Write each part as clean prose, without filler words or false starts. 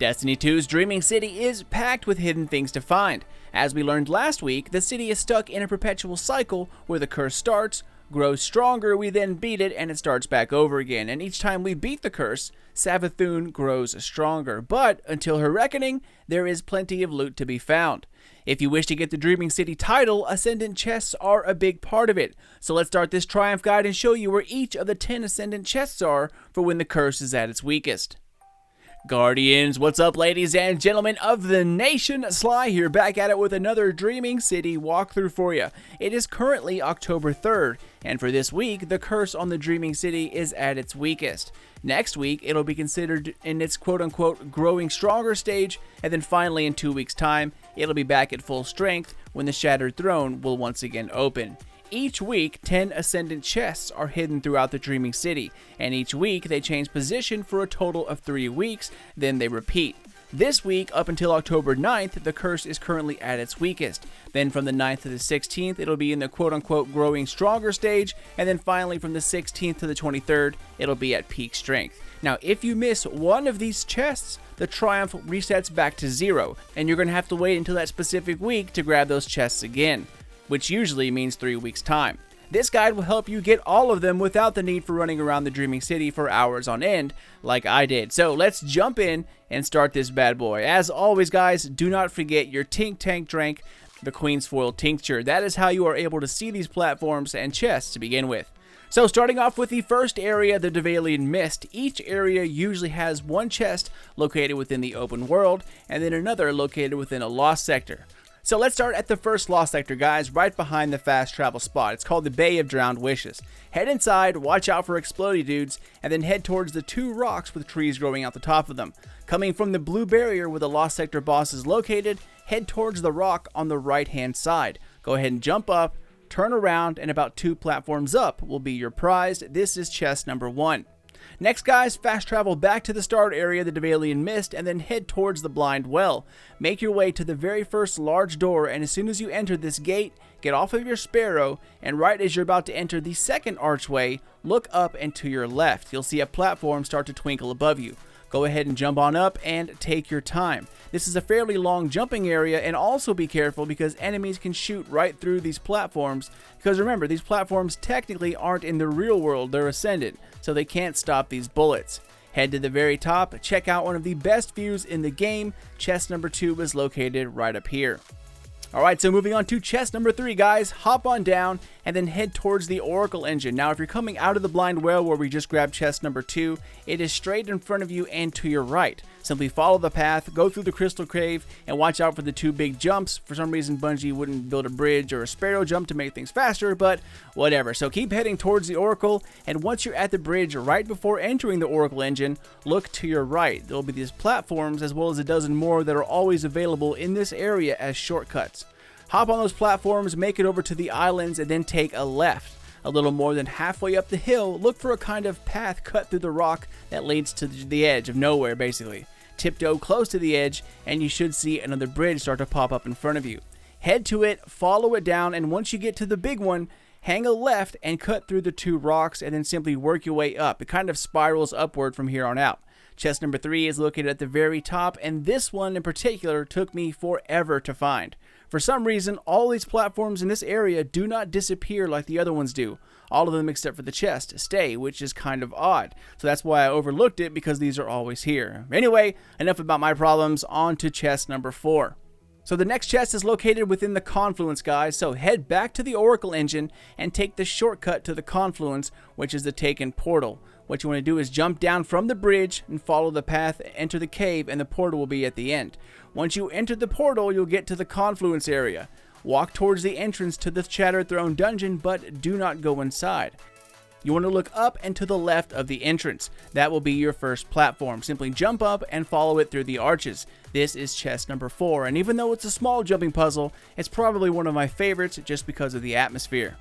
Destiny 2's Dreaming City is packed with hidden things to find. As we learned last week, the city is stuck in a perpetual cycle where the curse starts, grows stronger, we then beat it, and it starts back over again. And each time we beat the curse, Savathûn grows stronger. But until her reckoning, there is plenty of loot to be found. If you wish to get the Dreaming City title, Ascendant chests are a big part of it. So let's start this Triumph guide and show you where each of the 10 Ascendant chests are for when the curse is at its weakest. Guardians, what's up ladies and gentlemen of the nation? Sly here, back at it with another Dreaming City walkthrough for you. It is currently October 3rd, and for this week, the curse on the Dreaming City is at its weakest. Next week, it'll be considered in its quote-unquote growing stronger stage, and then finally in 2 weeks' time, it'll be back at full strength when the Shattered Throne will once again open. Each week, 10 Ascendant chests are hidden throughout the Dreaming City, and each week they change position for a total of 3 weeks, then they repeat. This week, up until October 9th, the curse is currently at its weakest. Then from the 9th to the 16th, it'll be in the quote-unquote growing stronger stage, and then finally from the 16th to the 23rd, it'll be at peak strength. Now, if you miss one of these chests, the Triumph resets back to 0, and you're going to have to wait until that specific week to grab those chests again, which usually means 3 weeks' time. This guide will help you get all of them without the need for running around the Dreaming City for hours on end, like I did. So let's jump in and start this bad boy. As always, guys, do not forget your Tink Tank Drank, the Queen's Foil Tincture. That is how you are able to see these platforms and chests to begin with. So starting off with the first area, the Devalian Mist, each area usually has one chest located within the open world, and then another located within a lost sector. So let's start at the first lost sector, guys, right behind the fast travel spot. It's called the Bay of Drowned Wishes. Head inside, watch out for explodey dudes, and then head towards the 2 rocks with trees growing out the top of them. Coming from the blue barrier where the lost sector boss is located, head towards the rock on the right hand side. Go ahead and jump up, turn around, and about 2 platforms up will be your prize. This is chest number 1. Next, guys, fast travel back to the start area, the Devalian Mist, and then head towards the Blind Well. Make your way to the very first large door, and as soon as you enter this gate, get off of your Sparrow, and right as you're about to enter the second archway, look up and to your left. You'll see a platform start to twinkle above you. Go ahead and jump on up and take your time. This is a fairly long jumping area, and also be careful because enemies can shoot right through these platforms. Because remember, these platforms technically aren't in the real world, they're Ascendant, so they can't stop these bullets. Head to the very top, check out one of the best views in the game. Chest number 2 is located right up here. Alright, so moving on to chest number 3, guys. Hop on down and then head towards the Oracle Engine. Now, if you're coming out of the Blind Well where we just grabbed chest number 2, it is straight in front of you and to your right. Simply follow the path, go through the Crystal Cave, and watch out for the 2 big jumps. For some reason, Bungie wouldn't build a bridge or a Sparrow jump to make things faster, but whatever. So keep heading towards the Oracle, and once you're at the bridge right before entering the Oracle Engine, look to your right. There will be these platforms as well as a dozen more that are always available in this area as shortcuts. Hop on those platforms, make it over to the islands, and then take a left. A little more than halfway up the hill, look for a kind of path cut through the rock that leads to the edge of nowhere, basically. Tiptoe close to the edge, and you should see another bridge start to pop up in front of you. Head to it, follow it down, and once you get to the big one, hang a left and cut through the 2 rocks, and then simply work your way up. It kind of spirals upward from here on out. Chest number 3 is located at the very top, and this one in particular took me forever to find. For some reason, all these platforms in this area do not disappear like the other ones do. All of them except for the chest stay, which is kind of odd. So that's why I overlooked it, because these are always here. Anyway, enough about my problems, on to chest number 4. So the next chest is located within the Confluence, guys, so head back to the Oracle Engine and take the shortcut to the Confluence, which is the Taken Portal. What you want to do is jump down from the bridge and follow the path, enter the cave, and the portal will be at the end. Once you enter the portal, you'll get to the Confluence area. Walk towards the entrance to the Shattered Throne dungeon, but do not go inside. You want to look up and to the left of the entrance. That will be your first platform. Simply jump up and follow it through the arches. This is chest number 4, and even though it's a small jumping puzzle, it's probably one of my favorites just because of the atmosphere.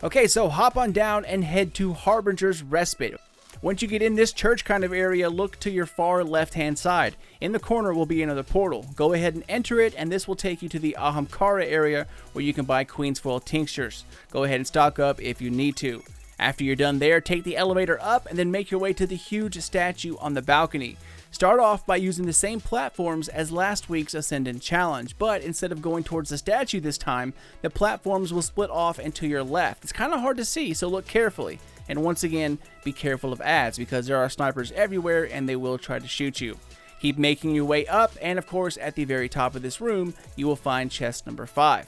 Okay, so hop on down and head to Harbingers Respite. Once you get in this church kind of area, look to your far left hand side. In the corner will be another portal. Go ahead and enter it, and this will take you to the Ahamkara area where you can buy Queen's Foil tinctures. Go ahead and stock up if you need to. After you're done there, take the elevator up and then make your way to the huge statue on the balcony. Start off by using the same platforms as last week's Ascendant challenge, but instead of going towards the statue this time, the platforms will split off and to your left. It's kind of hard to see, so look carefully. And once again, be careful of ads because there are snipers everywhere and they will try to shoot you. Keep making your way up, and of course at the very top of this room, you will find chest number 5.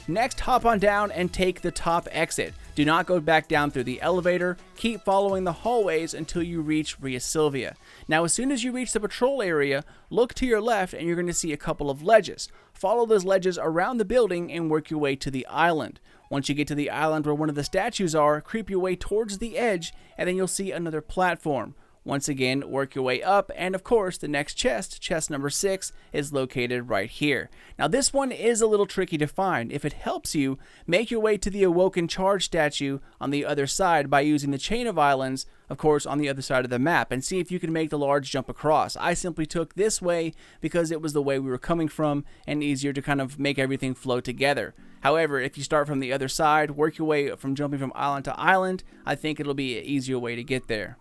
Next, hop on down and take the top exit. Do not go back down through the elevator. Keep following the hallways until you reach Rhea Silvia. Now, as soon as you reach the patrol area, look to your left and you're going to see a couple of ledges. Follow those ledges around the building and work your way to the island. Once you get to the island where one of the statues are, creep your way towards the edge and then you'll see another platform. Once again, work your way up, and of course, the next chest, chest number 6, is located right here. Now, this one is a little tricky to find. If it helps you, make your way to the Awoken Charge statue on the other side by using the chain of islands, of course, on the other side of the map, and see if you can make the large jump across. I simply took this way because it was the way we were coming from and easier to kind of make everything flow together. However, if you start from the other side, work your way from jumping from island to island, I think it'll be an easier way to get there.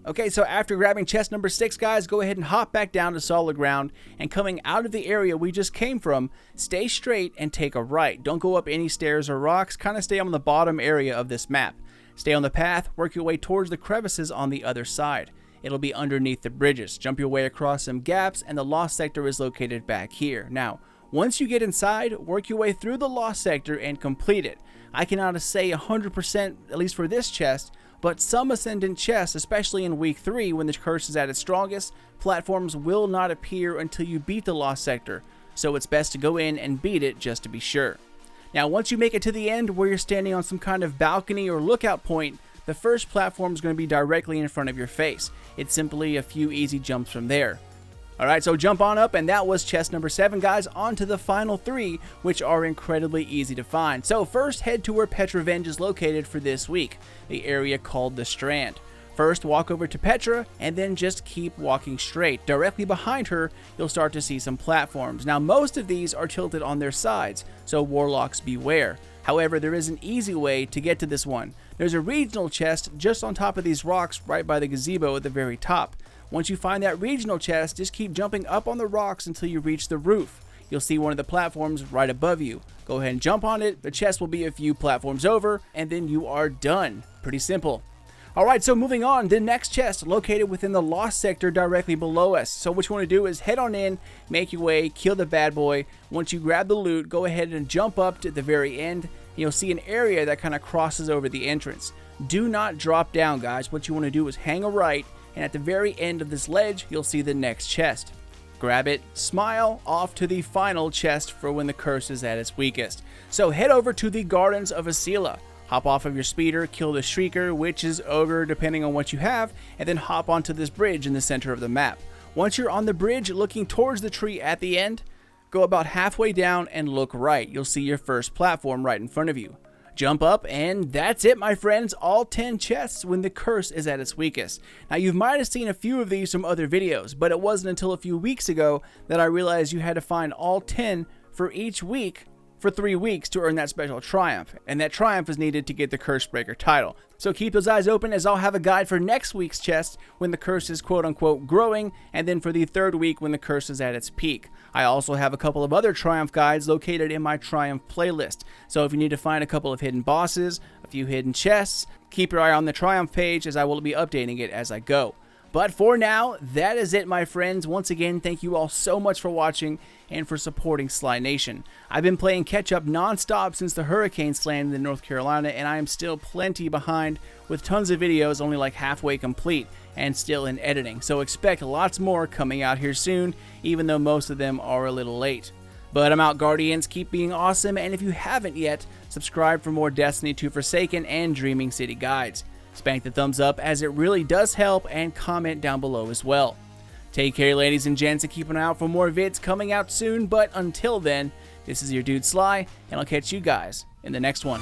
Okay, so after grabbing chest number 6, guys, go ahead and hop back down to solid ground, and coming out of the area we just came from, stay straight and take a right. Don't go up any stairs or rocks, kind of stay on the bottom area of this map. Stay on the path, work your way towards the crevices on the other side. It'll be underneath the bridges. Jump your way across some gaps, and the lost sector is located back here. Now, once you get inside, work your way through the lost sector and complete it. I cannot say 100%, at least for this chest, but some Ascendant chests, especially in week 3 when the curse is at its strongest, platforms will not appear until you beat the lost sector, so it's best to go in and beat it just to be sure. Now, once you make it to the end where you're standing on some kind of balcony or lookout point, the first platform is going to be directly in front of your face. It's simply a few easy jumps from there. Alright, so jump on up, and that was chest number 7, guys. On to the final 3, which are incredibly easy to find. So first, head to where Petra Venge is located for this week, the area called the Strand. First, walk over to Petra, and then just keep walking straight. Directly behind her, you'll start to see some platforms. Now, most of these are tilted on their sides, so warlocks beware. However, there is an easy way to get to this one. There's a regional chest just on top of these rocks right by the gazebo at the very top. Once you find that regional chest, just keep jumping up on the rocks until you reach the roof. You'll see one of the platforms right above you. Go ahead and jump on it. The chest will be a few platforms over, and then you are done. Pretty simple. Alright, so moving on, the next chest located within the lost sector directly below us. So what you want to do is head on in, make your way, kill the bad boy. Once you grab the loot, go ahead and jump up to the very end. You'll see an area that kind of crosses over the entrance. Do not drop down, guys. What you want to do is hang a right, and at the very end of this ledge, you'll see the next chest. Grab it, smile, off to the final chest for when the curse is at its weakest. So head over to the Gardens of Asila. Hop off of your speeder, kill the Shrieker, Witches, Ogre, depending on what you have, and then hop onto this bridge in the center of the map. Once you're on the bridge looking towards the tree at the end, go about halfway down and look right. You'll see your first platform right in front of you. Jump up, and that's it, my friends. All 10 chests when the curse is at its weakest. Now, you might have seen a few of these from other videos, but it wasn't until a few weeks ago that I realized you had to find all 10 for each week for 3 weeks to earn that special triumph, and that triumph is needed to get the Cursebreaker title. So keep those eyes open, as I'll have a guide for next week's chest when the curse is quote-unquote growing, and then for the 3rd week when the curse is at its peak. I also have a couple of other triumph guides located in my triumph playlist, so if you need to find a couple of hidden bosses, a few hidden chests, keep your eye on the triumph page, as I will be updating it as I go. But for now, that is it, my friends. Once again, thank you all so much for watching and for supporting Slynation. I've been playing catch-up non-stop since the hurricanes landed in North Carolina, and I am still plenty behind with tons of videos only like halfway complete and still in editing. So expect lots more coming out here soon, even though most of them are a little late. But I'm out, Guardians. Keep being awesome, and if you haven't yet, subscribe for more Destiny 2 Forsaken and Dreaming City guides. Spank the thumbs up, as it really does help, and comment down below as well. Take care, ladies and gents, and keep an eye out for more vids coming out soon. But until then, this is your dude Sly, and I'll catch you guys in the next one.